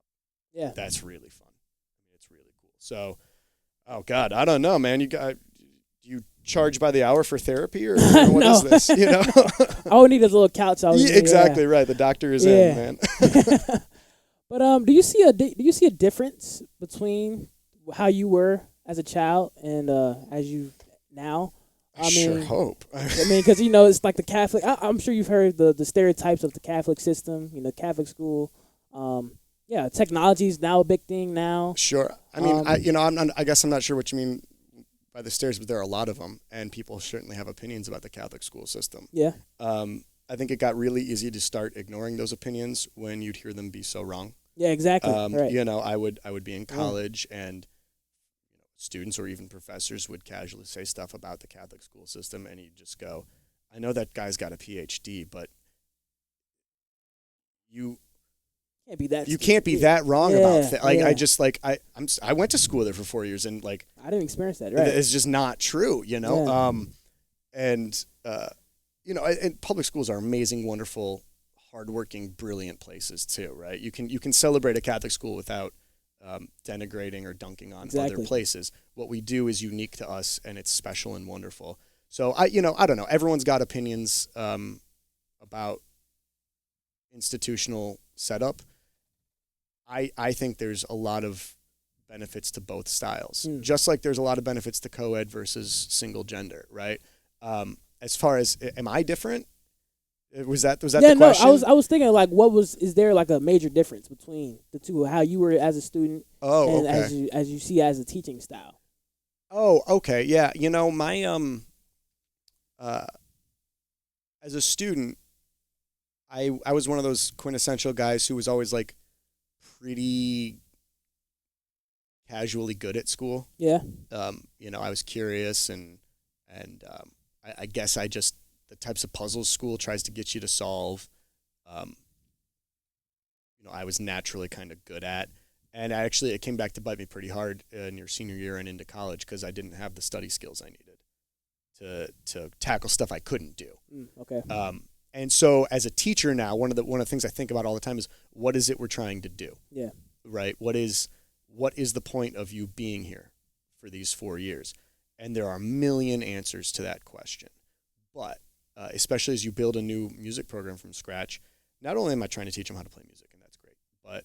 Yeah. That's really fun. I mean, it's really cool. So, oh God, I don't know, man. Do you charge by the hour for therapy, or what is this? All we need is a little couch. Exactly right. The doctor is in, man. But do you see a difference between how you were as a child and as you now? I sure hope. Because it's like the Catholic. I'm sure you've heard the stereotypes of the Catholic system. Catholic school. Technology is now a big thing now. Sure. I mean, I guess I'm not sure what you mean by the stereotypes, but there are a lot of them, and people certainly have opinions about the Catholic school system. Yeah. I think it got really easy to start ignoring those opinions when you'd hear them be so wrong. Yeah, exactly. Right. I would be in college, and students or even professors would casually say stuff about the Catholic school system, and you'd just go, I know that guy's got a PhD, but you can't be that wrong about that. I went to school there for 4 years, and I didn't experience that. Right. It's just not true, Yeah. And public schools are amazing, wonderful, hardworking, brilliant places too, right? You can celebrate a Catholic school without denigrating or dunking on other places. What we do is unique to us, and it's special and wonderful. So I don't know. Everyone's got opinions about institutional setup. I think there's a lot of benefits to both styles, just like there's a lot of benefits to co-ed versus single gender, right? As far as, am I different? Was that the question? No, I was thinking is there a major difference between the two, how you were as a student and okay. as you see as a teaching style? Oh, okay. Yeah. My as a student, I was one of those quintessential guys who was always pretty casually good at school. Yeah. I was curious and I guess the types of puzzles school tries to get you to solve, I was naturally kind of good at. And actually, it came back to bite me pretty hard in your senior year and into college because I didn't have the study skills I needed to tackle stuff I couldn't do. Okay. And so as a teacher now, one of the things I think about all the time is, what is it we're trying to do? Yeah. Right? What is the point of you being here for these 4 years? And there are a million answers to that question. But especially as you build a new music program from scratch, not only am I trying to teach them how to play music, and that's great, but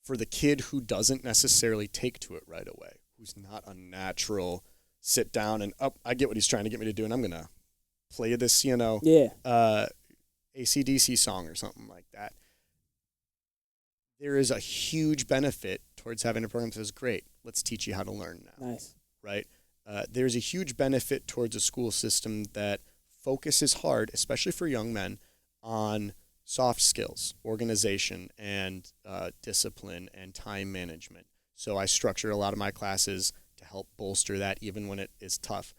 for the kid who doesn't necessarily take to it right away, who's not a natural sit down and, I get what he's trying to get me to do, and I'm going to play this, AC/DC song or something like that. There is a huge benefit towards having a program that says, great, let's teach you how to learn now. Nice. Right? There's a huge benefit towards a school system that focuses hard, especially for young men, on soft skills, organization, and discipline and time management. So I structure a lot of my classes to help bolster that, even when it is tough.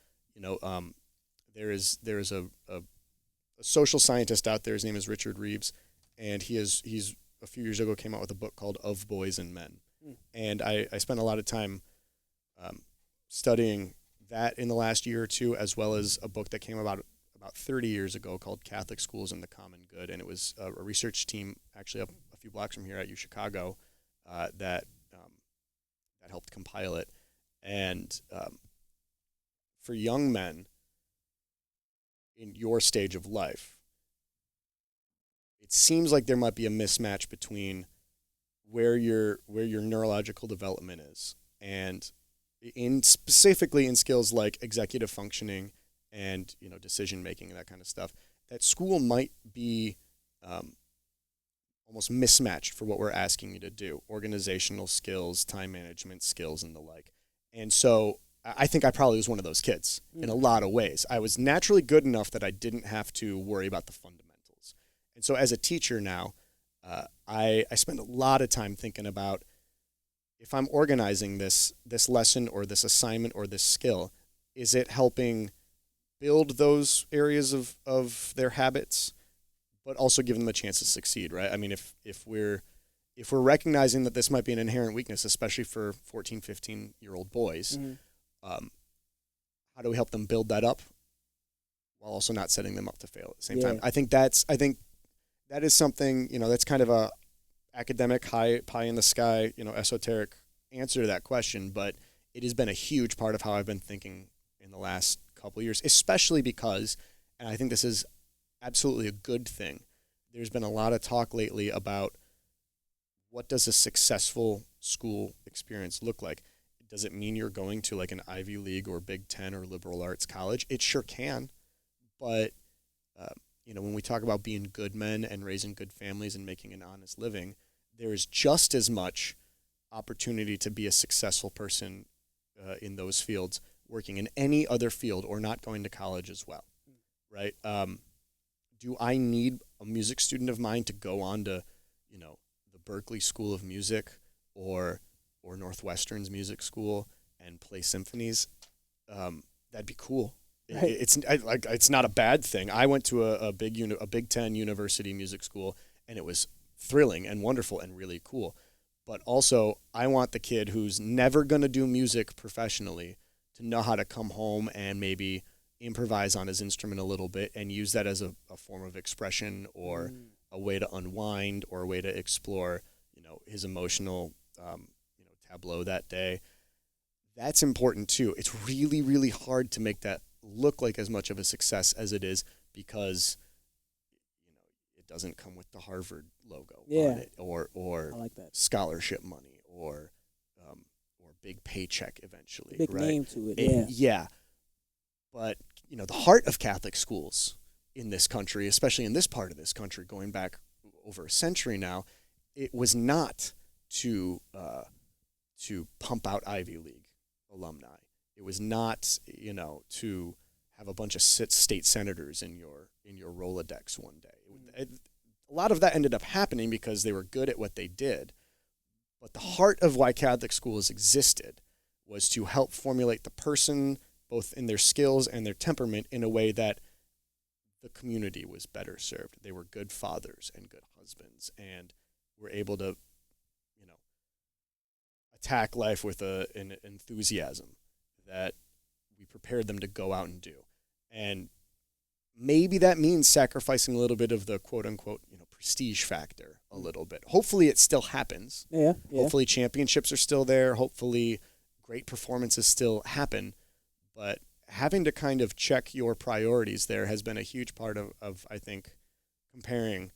There is a social scientist out there. His name is Richard Reeves, and he's a few years ago came out with a book called Of Boys and Men. And I spent a lot of time studying that in the last year or two, as well as a book that came about 30 years ago called Catholic Schools and the Common Good. And it was a research team actually up a few blocks from here at UChicago that helped compile it. And for young men, in your stage of life, it seems like there might be a mismatch between where your neurological development is, and specifically in skills like executive functioning and decision making and that kind of stuff. That school might be almost mismatched for what we're asking you to do: organizational skills, time management skills, and the like. And so I think I probably was one of those kids in a lot of ways. I was naturally good enough that I didn't have to worry about the fundamentals. And so as a teacher now, I spend a lot of time thinking about, if I'm organizing this lesson or this assignment or this skill, is it helping build those areas of their habits, but also give them a chance to succeed, right? I mean, if we're recognizing that this might be an inherent weakness, especially for 14, 15-year-old boys, how do we help them build that up while also not setting them up to fail at the same time? I think that is something, that's kind of a academic pie in the sky, esoteric answer to that question, but it has been a huge part of how I've been thinking in the last couple of years, especially because, and I think this is absolutely a good thing, there's been a lot of talk lately about what does a successful school experience look like. Does it mean you're going to like an Ivy League or Big Ten or liberal arts college? It sure can, but when we talk about being good men and raising good families and making an honest living, there is just as much opportunity to be a successful person in those fields, working in any other field or not going to college as well, right? Do I need a music student of mine to go on to, the Berklee School of Music or Northwestern's music school and play symphonies? That'd be cool. Right. It's not a bad thing. I went to a Big Ten university music school, and it was thrilling and wonderful and really cool. But also, I want the kid who's never going to do music professionally to know how to come home and maybe improvise on his instrument a little bit and use that as a form of expression or a way to unwind or a way to explore, his emotional, tableau that day. That's important too. It's really, really hard to make that look like as much of a success as it is, because it doesn't come with the Harvard logo on it or I like that. Scholarship money or big paycheck eventually, big right? Name to it. Yeah. But the heart of Catholic schools in this country, especially in this part of this country, going back over a century now, it was not to pump out Ivy League alumni. It was not, to have a bunch of state senators in your Rolodex one day. A lot of that ended up happening because they were good at what they did. But the heart of why Catholic schools existed was to help formulate the person, both in their skills and their temperament, in a way that the community was better served. They were good fathers and good husbands, and were able to, attack life with an enthusiasm that we prepared them to go out and do. And maybe that means sacrificing a little bit of the quote unquote, prestige factor a little bit. Hopefully it still happens. Yeah. Hopefully championships are still there. Hopefully great performances still happen. But having to kind of check your priorities there has been a huge part of I think, comparing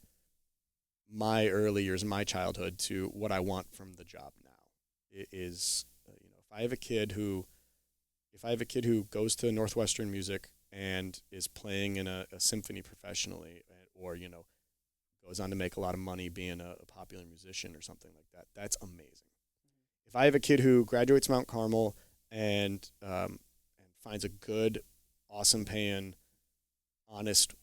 my early years, my childhood, to what I want from the job now. It is, if I have a kid who goes to Northwestern Music and is playing in a symphony professionally, or goes on to make a lot of money being a popular musician or something like that, that's amazing. If I have a kid who graduates Mount Carmel and finds a good, awesome paying, honest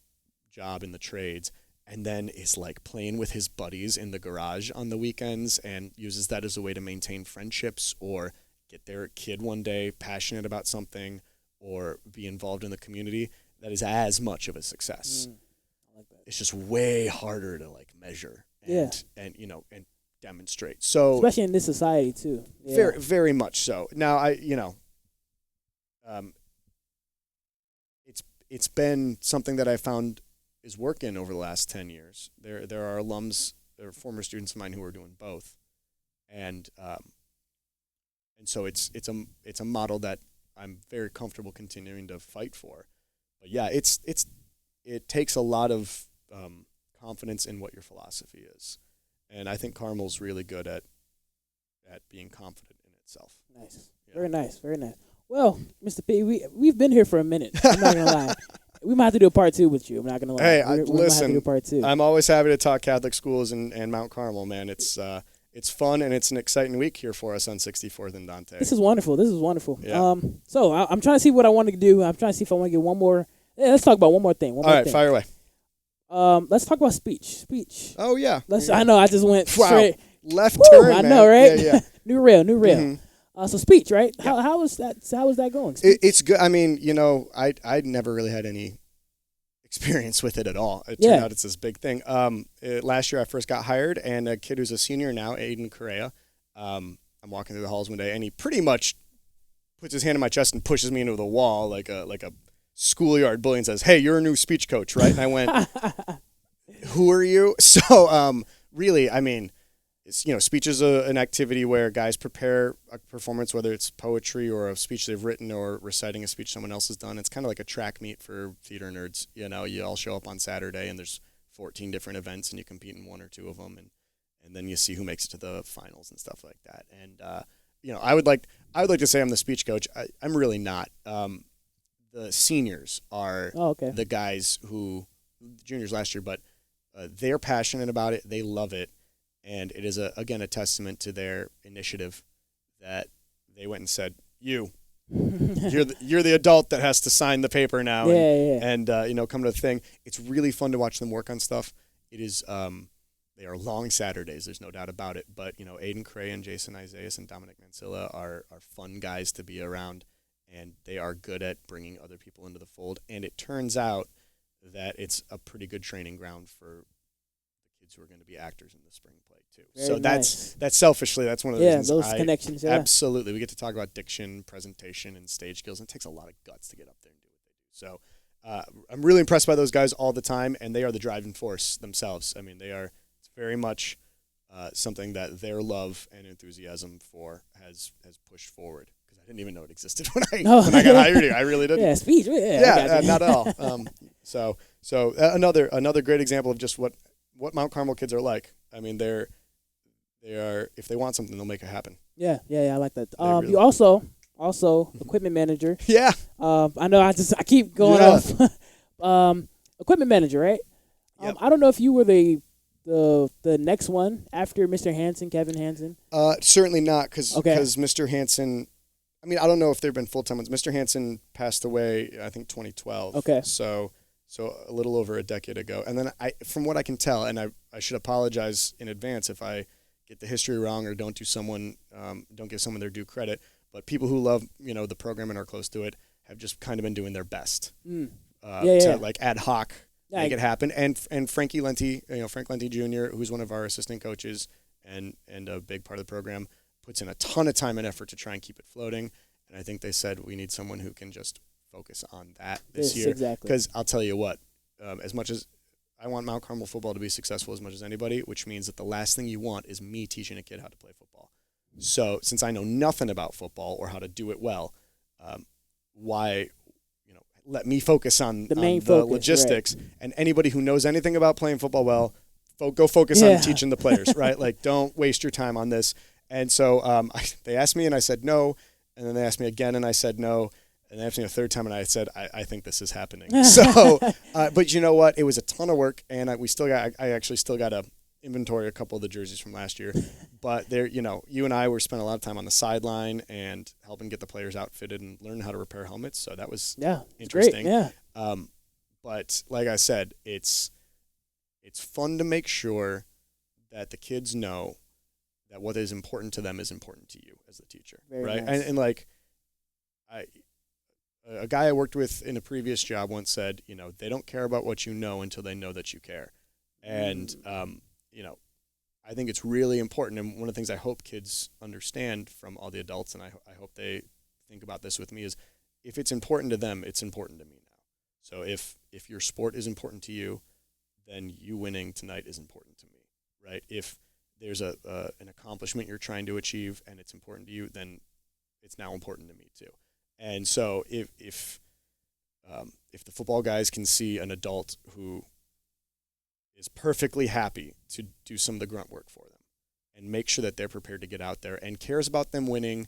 job in the trades, and then is like playing with his buddies in the garage on the weekends and uses that as a way to maintain friendships or get their kid one day passionate about something or be involved in the community, that is as much of a success. I like that. It's just way harder to measure and demonstrate. So especially in this society too. Yeah. Very, very much so. Now it's been something that I found is working over the last 10 years. There are alums, there are former students of mine who are doing both, and so it's a model that I'm very comfortable continuing to fight for. But yeah, it's it takes a lot of confidence in what your philosophy is. And I think Carmel's really good at being confident in itself. Nice. Yeah. Very nice. Very nice. Well, Mr. P, we've been here for a minute. I'm not going to lie. We might have to do a part 2 with you. I'm not going to lie. Hey, we listen, might have to do a part 2. I'm always happy to talk Catholic schools and Mount Carmel, man. It's fun, and it's an exciting week here for us on 64th and Dante. This is wonderful. Yeah. So I'm trying to see what I want to do. I'm trying to see if I want to get one more. Yeah, let's talk about one more thing. All right, fire away. Let's talk about speech. Oh, yeah. I know, I just went straight. Left turn, man. I know, right? Yeah. New rail. Mm-hmm. So speech, right? Yeah. How is that going? It's good. I mean, I never really had any experience with it at all. It turned out it's this big thing. Last year I first got hired, and a kid who's a senior now, Aiden Correa, I'm walking through the halls one day, and he pretty much puts his hand on my chest and pushes me into the wall like a schoolyard bully and says, "Hey, you're a new speech coach, right?" And I went, "Who are you?" So really, I mean, it's, speech is an activity where guys prepare a performance, whether it's poetry or a speech they've written or reciting a speech someone else has done. It's kind of like a track meet for theater nerds. You all show up on Saturday, and there's 14 different events, and you compete in one or two of them, and then you see who makes it to the finals and stuff like that. And I would like to say I'm the speech coach. I'm really not. The seniors are the guys who juniors last year, but they're passionate about it. They love it. And it is, again, a testament to their initiative that they went and said, you're the adult that has to sign the paper now and come to the thing. It's really fun to watch them work on stuff. It is they are long Saturdays, there's no doubt about it. But, Aiden Cray and Jason Isaias and Dominic Mancilla are fun guys to be around, and they are good at bringing other people into the fold. And it turns out that it's a pretty good training ground for kids who are going to be actors in the spring play too. Very nice. That's selfishly, that's one of the reasons those connections. Yeah, absolutely. We get to talk about diction, presentation, and stage skills, and it takes a lot of guts to get up there and do what they do. So I'm really impressed by those guys all the time, and they are the driving force themselves. I mean, it's very much something that their love and enthusiasm for has pushed forward. Because I didn't even know it existed when I got hired here. I really didn't. Yeah, speech. Yeah, not at all. So another great example of just what Mount Carmel kids are like. I mean, they are, if they want something, they'll make it happen. Yeah, I like that. Really you also equipment manager. Yeah. I know I keep going off. Equipment manager, right? Yep. I don't know if you were the next one after Mr. Hansen, Kevin Hansen. Certainly not, because Mr. Hansen, I mean, I don't know if there have been full-time ones. Mr. Hansen passed away, I think, 2012. Okay. So a little over a decade ago. And then from what I can tell, and I should apologize in advance if I get the history wrong or don't give someone their due credit, but people who love, the program and are close to it have just kind of been doing their best to like ad hoc make it happen. And Frankie Lenti, Frank Lenti Jr., who's one of our assistant coaches and a big part of the program, puts in a ton of time and effort to try and keep it floating. And I think they said we need someone who can just focus on that this year. Exactly. Because I'll tell you what, as much as I want Mount Carmel football to be successful as much as anybody, which means that the last thing you want is me teaching a kid how to play football. So since I know nothing about football or how to do it well, why let me focus on the logistics, right. And anybody who knows anything about playing football well, go focus on teaching the players, right? Like, don't waste your time on this. And so they asked me and I said no, and then they asked me again and I said no. And they asked me a third time, and I said, I think this is happening. So, but you know what? It was a ton of work, and I actually still got to inventory a couple of the jerseys from last year. But there, you and I were spending a lot of time on the sideline and helping get the players outfitted and learn how to repair helmets. So that was interesting. Great. Yeah. But like I said, it's fun to make sure that the kids know that what is important to them is important to you as the teacher, Very right? Nice. And like a guy I worked with in a previous job once said, they don't care about what you know until they know that you care. And, I think it's really important. And one of the things I hope kids understand from all the adults, and I hope they think about this with me, is if it's important to them, it's important to me now. So if your sport is important to you, then you winning tonight is important to me, right? If there's an accomplishment you're trying to achieve and it's important to you, then it's now important to me too. And so if if the football guys can see an adult who is perfectly happy to do some of the grunt work for them and make sure that they're prepared to get out there and cares about them winning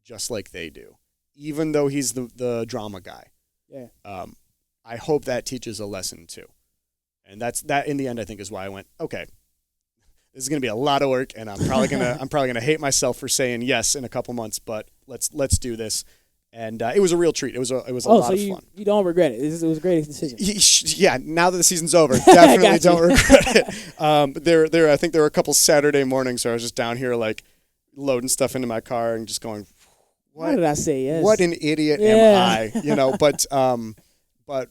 just like they do, even though he's the drama guy. Yeah. I hope that teaches a lesson too. And that in the end, I think, is why I went, okay, this is going to be a lot of work, and I'm probably gonna hate myself for saying yes in a couple months, but let's do this. And it was a real treat. It was a lot of fun. You don't regret it. It was a great decision. Yeah, now that the season's over, definitely don't regret it. I think there were a couple Saturday mornings where I was just down here like loading stuff into my car and just going, Why did I say yes? What an idiot am I? But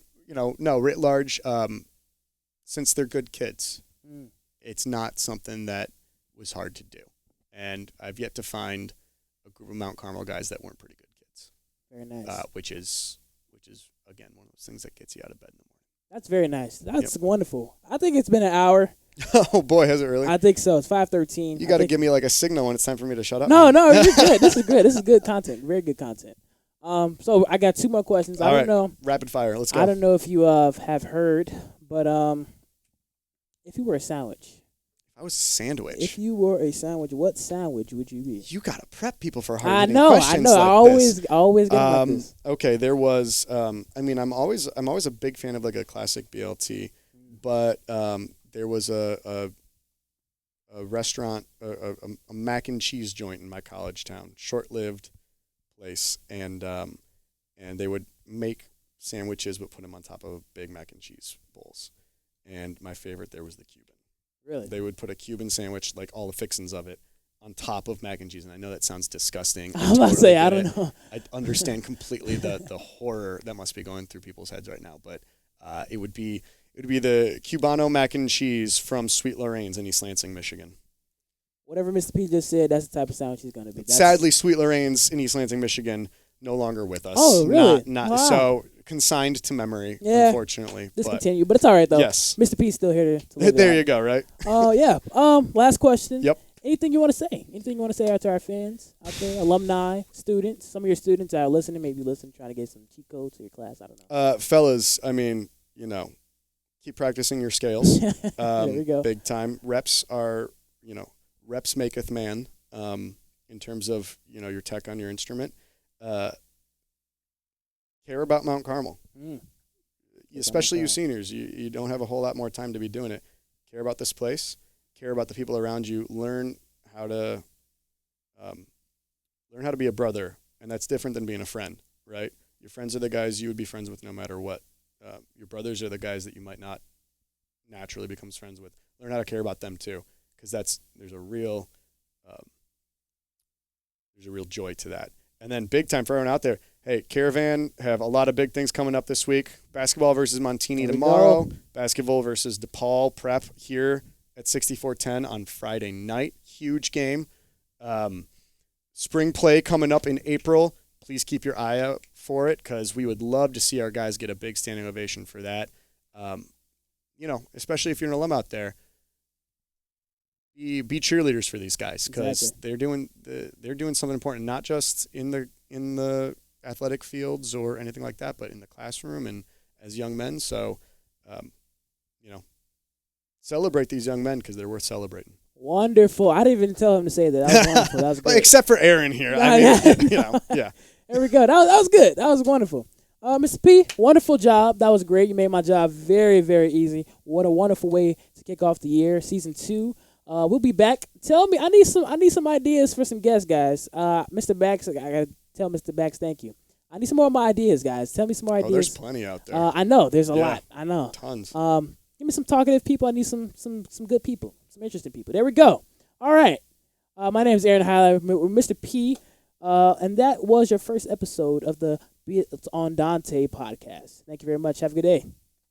no, writ large, since they're good kids, it's not something that was hard to do. And I've yet to find a group of Mount Carmel guys that weren't pretty good kids. Very nice. Which is again one of those things that gets you out of bed in the morning. That's very nice. That's wonderful. I think it's been an hour. Oh boy, has it really? I think so. It's 5:13. You got to give me like a signal when it's time for me to shut up. No, you're good. This is good. This is good content. Very good content. So I got 2 more questions. I don't know. Rapid fire. Let's go. I don't know if you have heard, but if you were a sandwich. I was a sandwich. If you were a sandwich, what sandwich would you be? You gotta prep people for hard-hitting questions. I always get like this. Okay, there was. I'm always a big fan of like a classic BLT, but there was a restaurant, a mac and cheese joint in my college town, short-lived place, and they would make sandwiches but put them on top of big mac and cheese bowls, and my favorite there was the Cuban. Really? They would put a Cuban sandwich, like all the fixings of it, on top of mac and cheese. And I know that sounds disgusting. I'm about to say, I don't know. I understand completely the horror that must be going through people's heads right now. But it would be the Cubano mac and cheese from Sweet Lorraine's in East Lansing, Michigan. Whatever Mr. P just said, that's the type of sandwich he's going to be. Sadly, Sweet Lorraine's in East Lansing, Michigan, no longer with us. Oh, really? Wow. So consigned to memory, unfortunately. Discontinued, but it's all right, though. Yes. Mr. P's still here to live There you go, right? Yeah. Last question. Yep. Anything you want to say? Anything you want to say out to our fans out there, alumni, students? Some of your students that are listening, maybe trying to get some cheat codes to your class. I don't know. Fellas, keep practicing your scales. There we go. Big time. Reps maketh man. In terms of your tech on your instrument. Care about Mount Carmel. Especially you seniors. You don't have a whole lot more time to be doing it. Care about this place. Care about the people around you. Learn how to be a brother, and that's different than being a friend, right? Your friends are the guys you would be friends with no matter what. Your brothers are the guys that you might not naturally become friends with. Learn how to care about them too, because there's a real joy to that. And then big time for everyone out there. Hey, Caravan have a lot of big things coming up this week. Basketball versus Montini tomorrow. Basketball versus DePaul Prep here at 6410 on Friday night. Huge game. Spring play coming up in April. Please keep your eye out for it because we would love to see our guys get a big standing ovation for that. Especially if you're an alum out there. Be cheerleaders for these guys because they're doing something important, not just in the athletic fields or anything like that, but in the classroom and as young men. So, celebrate these young men because they're worth celebrating. Wonderful. I didn't even tell him to say that. That was wonderful. That was great. Except for Aaron here. Yeah. There we go. That was good. That was wonderful. Mr. P, wonderful job. That was great. You made my job very, very easy. What a wonderful way to kick off the year, season 2. We'll be back. Tell me, I need some ideas for some guests, guys. Mr. Bax, I gotta tell Mr. Bax thank you. I need some more of my ideas, guys. Tell me some more ideas. There's plenty out there. I know there's a lot. I know tons. Give me some talkative people. I need some good people, some interesting people. There we go. All right. My name is Aaron Hyler with Mr. P, and that was your first episode of the Built On Dante podcast. Thank you very much. Have a good day.